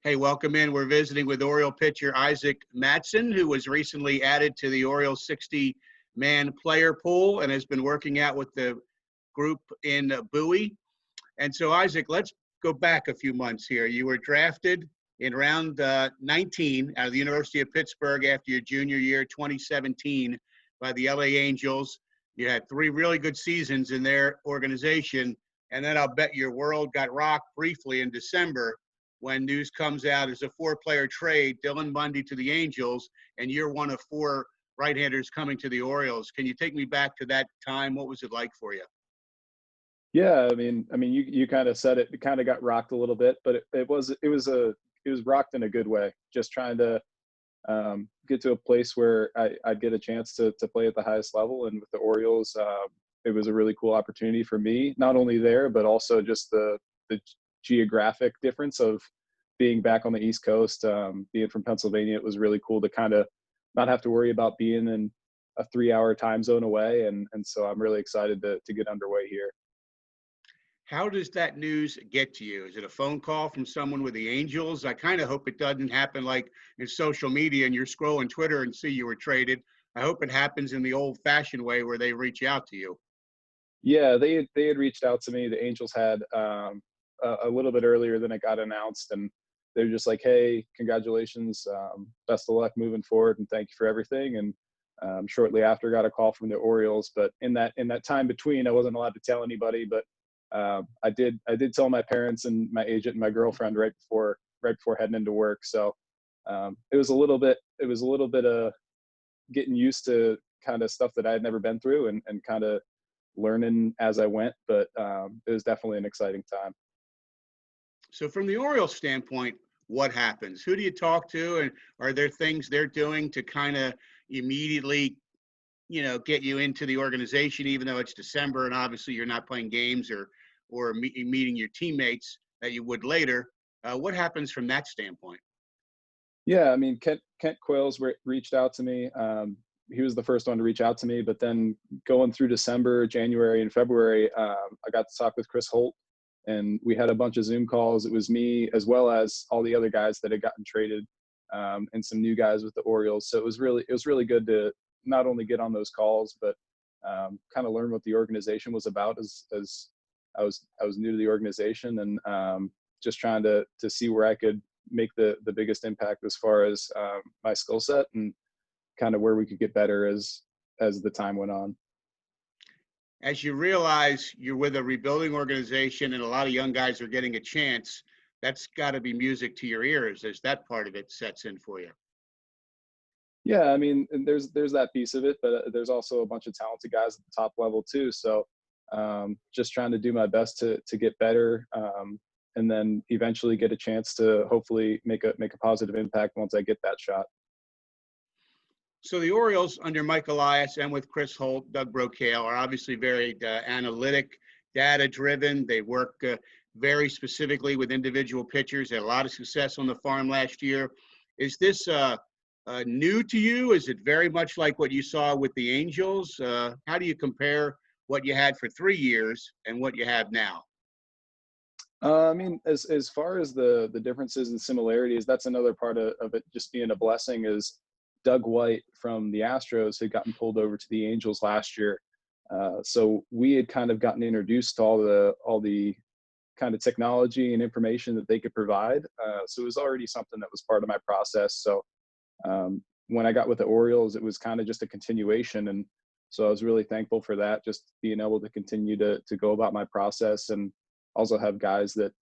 Hey, welcome in. We're visiting with Oriole pitcher Isaac Mattson, who was recently added to the Orioles 60-man player pool and has been working out with the group in Bowie. And so, Isaac, let's go back a few months here. You were drafted in round 19 out of the University of Pittsburgh after your junior year, 2017, by the LA Angels. You had 3 really good seasons in their organization, and then I'll bet your world got rocked briefly in December when news comes out as a 4-player trade, Dylan Bundy to the Angels, and you're one of 4 right-handers coming to the Orioles. Can you take me back to that time? What was it like for you? Yeah, you kind of said it. It kind of got rocked a little bit, but it was rocked in a good way. Just trying to get to a place where I'd get a chance to play at the highest level, and with the Orioles, it was a really cool opportunity for me. Not only there, but also just the geographic difference of being back on the East Coast, being from Pennsylvania. It was really cool to kind of not have to worry about being in a 3-hour time zone away, and so I'm really excited to get underway here. How does that news get to you? Is it a phone call from someone with the Angels? I kind of hope it doesn't happen like in social media and you're scrolling Twitter and see you were traded. I hope it happens in the old-fashioned way where they reach out to you. Yeah, they had reached out to me. The Angels had a little bit earlier than it got announced, and they're just like, "Hey, congratulations, best of luck moving forward, and thank you for everything." And shortly after, got a call from the Orioles. But in that time between, I wasn't allowed to tell anybody. But I did tell my parents and my agent and my girlfriend right before heading into work. So it was a little bit of getting used to kind of stuff that I had never been through, and kind of learning as I went. But it was definitely an exciting time. So from the Orioles standpoint, what happens? Who do you talk to? And are there things they're doing to kind of immediately, get you into the organization, even though it's December and obviously you're not playing games or meeting your teammates that you would later? What happens from that standpoint? Yeah, I mean, Kent Quayles reached out to me. He was the first one to reach out to me, but then going through December, January, and February, I got to talk with Chris Holt, and we had a bunch of Zoom calls. It was me as well as all the other guys that had gotten traded, and some new guys with the Orioles. So it was really good to not only get on those calls, but kind of learn what the organization was about, as I was new to the organization, and just trying to see where I could make the biggest impact as far as my skill set, and kind of where we could get better as the time went on. As you realize you're with a rebuilding organization and a lot of young guys are getting a chance, that's got to be music to your ears as that part of it sets in for you. Yeah, I mean, and there's that piece of it, but there's also a bunch of talented guys at the top level too. So just trying to do my best to get better, and then eventually get a chance to hopefully make a positive impact once I get that shot. So the Orioles under Mike Elias and with Chris Holt, Doug Brocail are obviously very analytic, data-driven. They work very specifically with individual pitchers. They had a lot of success on the farm last year. Is this new to you? Is it very much like what you saw with the Angels? How do you compare what you had for 3 years and what you have now? I mean, as far as the differences and similarities, that's another part of it just being a blessing. Is Doug White from the Astros had gotten pulled over to the Angels last year, so we had kind of gotten introduced to all the kind of technology and information that they could provide. So it was already something that was part of my process. So when I got with the Orioles, it was kind of just a continuation, and so I was really thankful for that, just being able to continue to go about my process, and also have guys that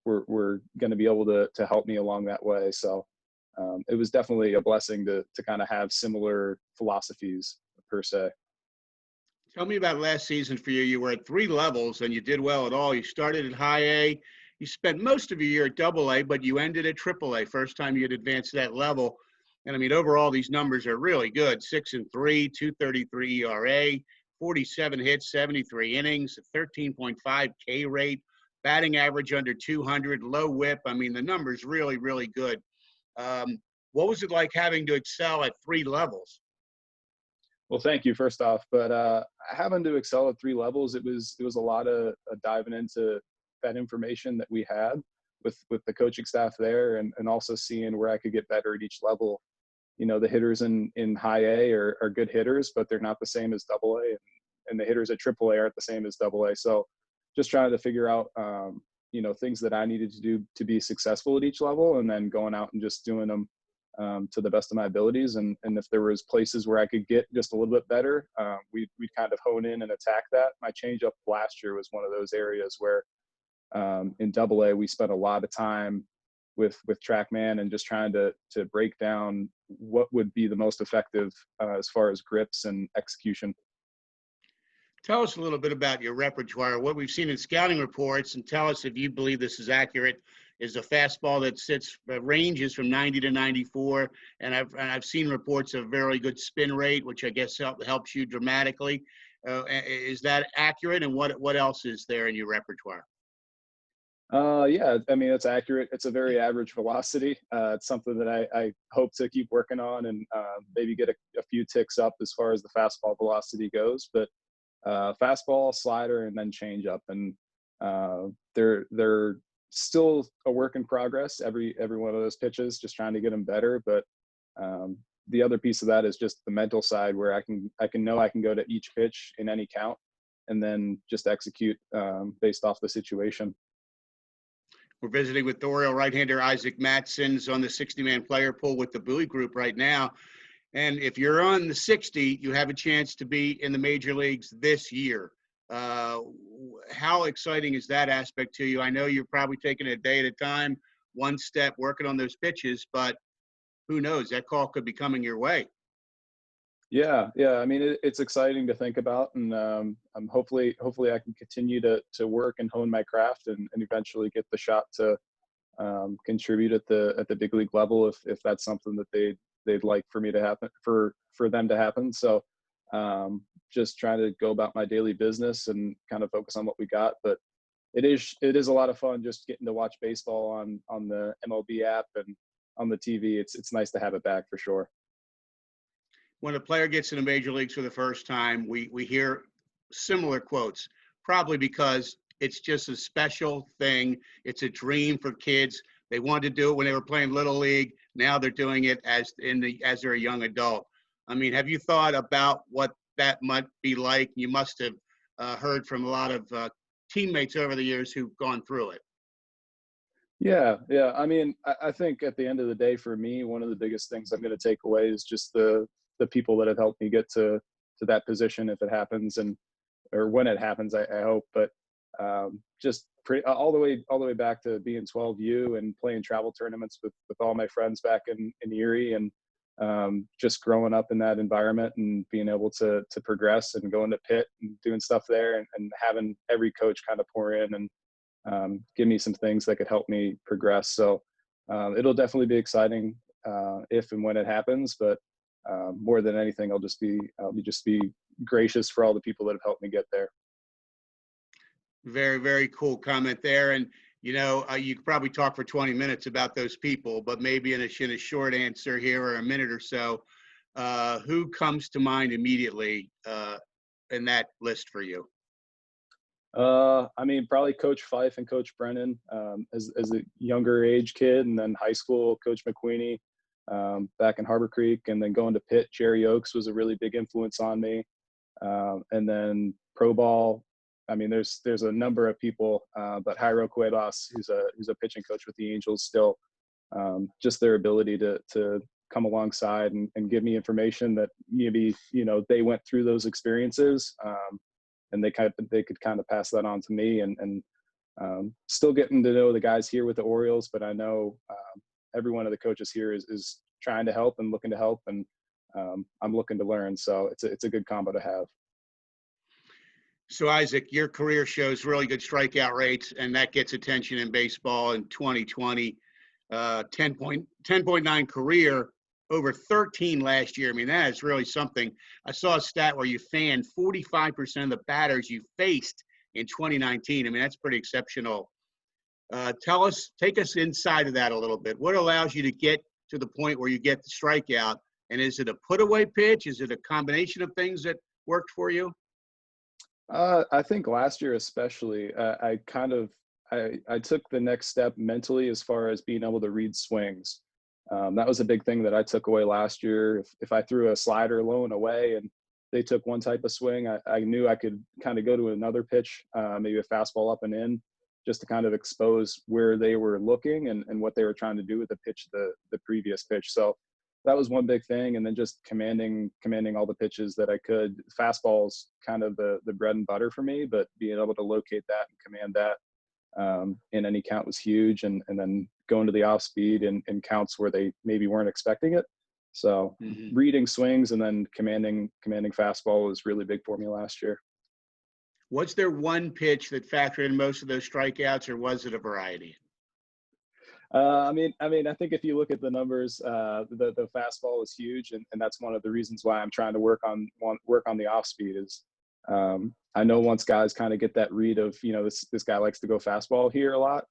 were going to be able to help me along that way. So it was definitely a blessing to kind of have similar philosophies per se. Tell me about last season for you. You were at 3 levels and you did well at all. You started at high A. You spent most of your year at double A, but you ended at triple A, first time you'd advanced that level. And I mean, overall, these numbers are really good. 6-3, 2.33 ERA, 47 hits, 73 innings, a 13.5 K rate, batting average under 200, low whip. I mean, the numbers really, really good. What was it like having to excel at 3 levels? Well, thank you first off, but having to excel at 3 levels, it was a lot of diving into that information that we had. with the coaching staff there, and also seeing where I could get better at each level. The hitters in high A are good hitters, but they're not the same as double A, and the hitters at triple A aren't the same as double A. So just trying to figure out, things that I needed to do to be successful at each level, and then going out and just doing them to the best of my abilities. And if there was places where I could get just a little bit better, we'd kind of hone in and attack that. My changeup last year was one of those areas where in double A, we spent a lot of time with TrackMan and just trying to break down what would be the most effective as far as grips and execution. Tell us a little bit about your repertoire, what we've seen in scouting reports, and tell us if you believe this is accurate. Is a fastball that ranges from 90 to 94, and I've seen reports of very good spin rate, which I guess helps you dramatically. Is that accurate? And what else is there in your repertoire? Yeah, I mean, it's accurate. It's a very average velocity. It's something that I hope to keep working on, and maybe get a few ticks up as far as the fastball velocity goes. But fastball, slider, and then changeup, and they're still a work in progress. Every one of those pitches, just trying to get them better. But the other piece of that is just the mental side, where I can know I can go to each pitch in any count, and then just execute based off the situation. We're visiting with the Oriole right-hander Isaac Mattson on the 60-man player pool with the Bowie group right now. And if you're on the 60, you have a chance to be in the major leagues this year. How exciting is that aspect to you? I know you're probably taking it a day at a time, one step, working on those pitches, but who knows? That call could be coming your way. Yeah. I mean, it's exciting to think about, and I'm hopefully I can continue to work and hone my craft, and eventually get the shot to contribute at the big league level if that's something that they'd like for me to happen, for them to happen. So just trying to go about my daily business and kind of focus on what we got. But it is a lot of fun just getting to watch baseball on the MLB app and on the TV. It's nice to have it back for sure. When a player gets in the major leagues for the first time, we hear similar quotes, probably because it's just a special thing. It's a dream for kids. They wanted to do it when they were playing Little League. Now they're doing it as they're a young adult. I mean, have you thought about what that might be like? You must have heard from a lot of teammates over the years who've gone through it. Yeah. I mean, I think at the end of the day, for me, one of the biggest things I'm going to take away is just the people that have helped me get to that position, if it happens, or when it happens, I hope. But just all the way back to being 12U and playing travel tournaments with all my friends back in Erie, and just growing up in that environment and being able to progress and going to Pitt and doing stuff there, and having every coach kind of pour in and give me some things that could help me progress. So it'll definitely be exciting if and when it happens. But more than anything, I'll just be gracious for all the people that have helped me get there. Very, very cool comment there. And, you could probably talk for 20 minutes about those people, but maybe in a short answer here, or a minute or so, who comes to mind immediately in that list for you? I mean, probably Coach Fife and Coach Brennan as a younger age kid, and then high school, Coach McQueenie back in Harbor Creek, and then going to Pitt, Jerry Oaks was a really big influence on me. And then pro ball, I mean, there's a number of people, but Jairo Cuevas, who's a pitching coach with the Angels still, just their ability to come alongside and give me information that maybe, they went through those experiences, and they could kind of pass that on to me, and still getting to know the guys here with the Orioles. But I know every one of the coaches here is trying to help and looking to help, and I'm looking to learn. So it's a good combo to have. So, Isaac, your career shows really good strikeout rates, and that gets attention in baseball in 2020. 10.9 career, over 13 last year. I mean, that is really something. I saw a stat where you fanned 45% of the batters you faced in 2019. I mean, that's pretty exceptional. Take us inside of that a little bit. What allows you to get to the point where you get the strikeout? And is it a put-away pitch? Is it a combination of things that worked for you? I think last year especially, I I took the next step mentally as far as being able to read swings. That was a big thing that I took away last year. If I threw a slider low and away and they took one type of swing, I knew I could kind of go to another pitch, maybe a fastball up and in, just to kind of expose where they were looking and what they were trying to do with the pitch, the previous pitch. So that was one big thing. And then just commanding all the pitches that I could. Fastball's kind of the bread and butter for me, but being able to locate that and command that in any count was huge. And then going to the off speed and counts where they maybe weren't expecting it. So reading swings and then commanding fastball was really big for me last year. Was there one pitch that factored in most of those strikeouts, or was it a variety? I mean, I think if you look at the numbers, the fastball is huge, and that's one of the reasons why I'm trying to work on the off speed. Is I know once guys kind of get that read of, you know, this guy likes to go fastball here a lot,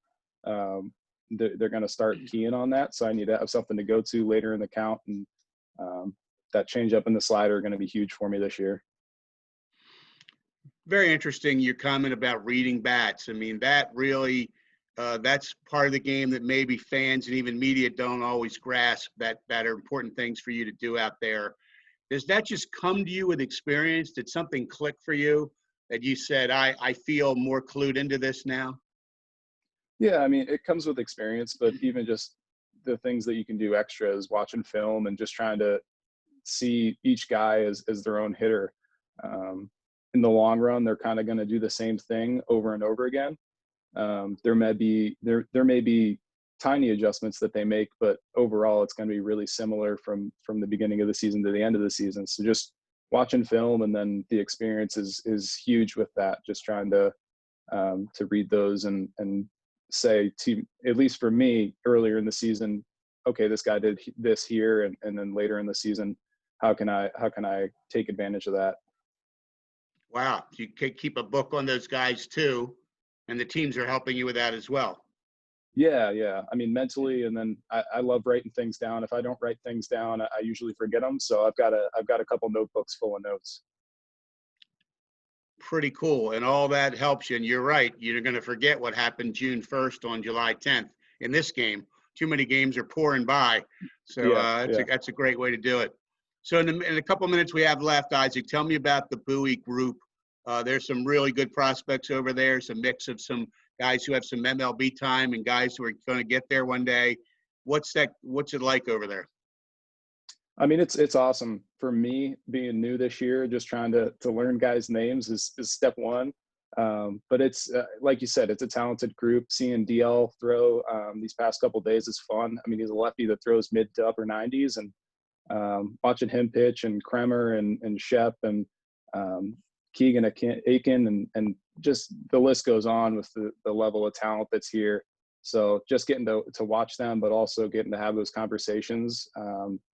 they're going to start keying on that. So I need to have something to go to later in the count, and that changeup and the slider are going to be huge for me this year. Very interesting, your comment about reading bats. I mean, that really, that's part of the game that maybe fans and even media don't always grasp, that are important things for you to do out there. Does that just come to you with experience? Did something click for you that you said, I feel more clued into this now? Yeah, I mean, it comes with experience, but even just the things that you can do extra is watching film and just trying to see each guy as their own hitter. In the long run, they're kind of going to do the same thing over and over again. There may be tiny adjustments that they make, but overall, it's going to be really similar from the beginning of the season to the end of the season. So just watching film and then the experience is huge with that. Just trying to read those and say, to, at least for me, earlier in the season, okay, this guy did this here, and then later in the season, how can I take advantage of that? Wow, you keep a book on those guys too, and the teams are helping you with that as well. Yeah. I mean, mentally, and then I love writing things down. If I don't write things down, I usually forget them. So I've got a couple notebooks full of notes. Pretty cool, and all that helps you. And you're right, you're going to forget what happened June 1st on July 10th in this game. Too many games are pouring by, so that's a great way to do it. So in a couple minutes we have left, Isaac, tell me about the Bowie group. There's some really good prospects over there, some mix of some guys who have some MLB time and guys who are going to get there one day. What's it like over there? I mean, it's awesome for me being new this year. Just trying to learn guys' names is step one. But it's like you said, it's a talented group. Seeing DL throw these past couple of days is fun. I mean, he's a lefty that throws mid to upper 90s, and watching him pitch, and Kremer and Shep and Keegan Aiken and just the list goes on with the level of talent that's here. So just getting to watch them, but also getting to have those conversations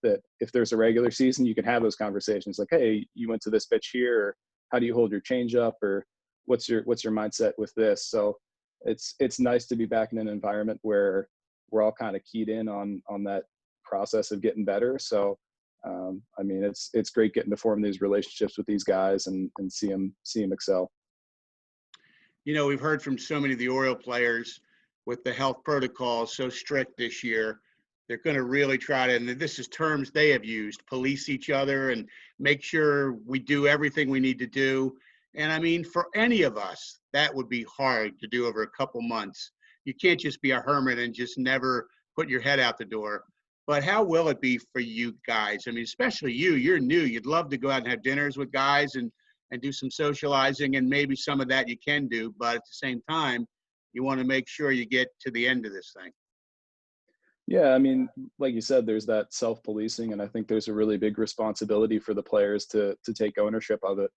that if there's a regular season, you can have those conversations like, hey, you went to this pitch here, or how do you hold your changeup, or what's your mindset with this? So it's nice to be back in an environment where we're all kind of keyed in on that process of getting better. So I mean, it's great getting to form these relationships with these guys and see them excel. You know, we've heard from so many of the Oriole players with the health protocols so strict this year. They're going to really try to, and this is terms they have used, police each other and make sure we do everything we need to do. And I mean, for any of us, that would be hard to do over a couple months. You can't just be a hermit and just never put your head out the door. But how will it be for you guys? I mean, especially you're new. You'd love to go out and have dinners with guys and do some socializing, and maybe some of that you can do. But at the same time, you want to make sure you get to the end of this thing. Yeah, I mean, like you said, there's that self-policing, and I think there's a really big responsibility for the players to take ownership of it.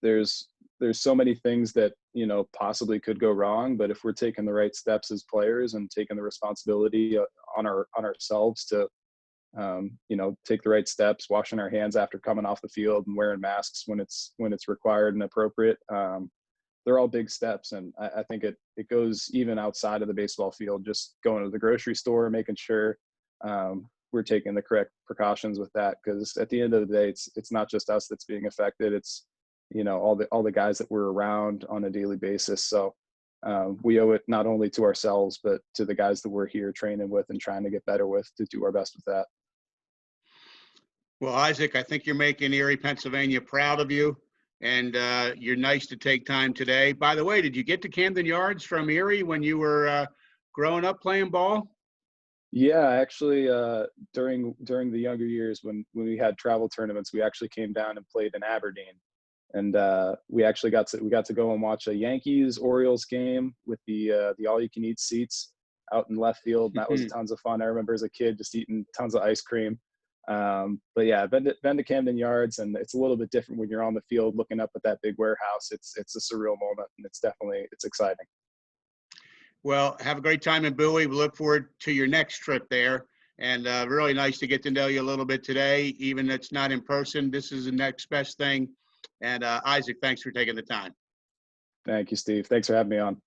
There's so many things that, you know, possibly could go wrong, but if we're taking the right steps as players and taking the responsibility on ourselves to, you know, take the right steps, washing our hands after coming off the field and wearing masks when it's required and appropriate. They're all big steps. And I think it goes even outside of the baseball field, just going to the grocery store, making sure we're taking the correct precautions with that. Because at the end of the day, it's not just us that's being affected. It's, you know, all the guys that we're around on a daily basis. So We owe it not only to ourselves, but to the guys that we're here training with and trying to get better with to do our best with that. Well, Isaac, I think you're making Erie, Pennsylvania proud of you, and you're nice to take time today. By the way, did you get to Camden Yards from Erie when you were growing up playing ball? Yeah, actually, during the younger years when we had travel tournaments, we actually came down and played in Aberdeen, and we actually got to go and watch a Yankees Orioles game with the all you can eat seats out in left field. And that was tons of fun. I remember as a kid just eating tons of ice cream. But yeah, I've been to Camden Yards, and it's a little bit different when you're on the field looking up at that big warehouse. It's a surreal moment, and it's exciting. Well, have a great time in Bowie. We look forward to your next trip there. And really nice to get to know you a little bit today, even if it's not in person. This is the next best thing. And Isaac, thanks for taking the time. Thank you, Steve. Thanks for having me on.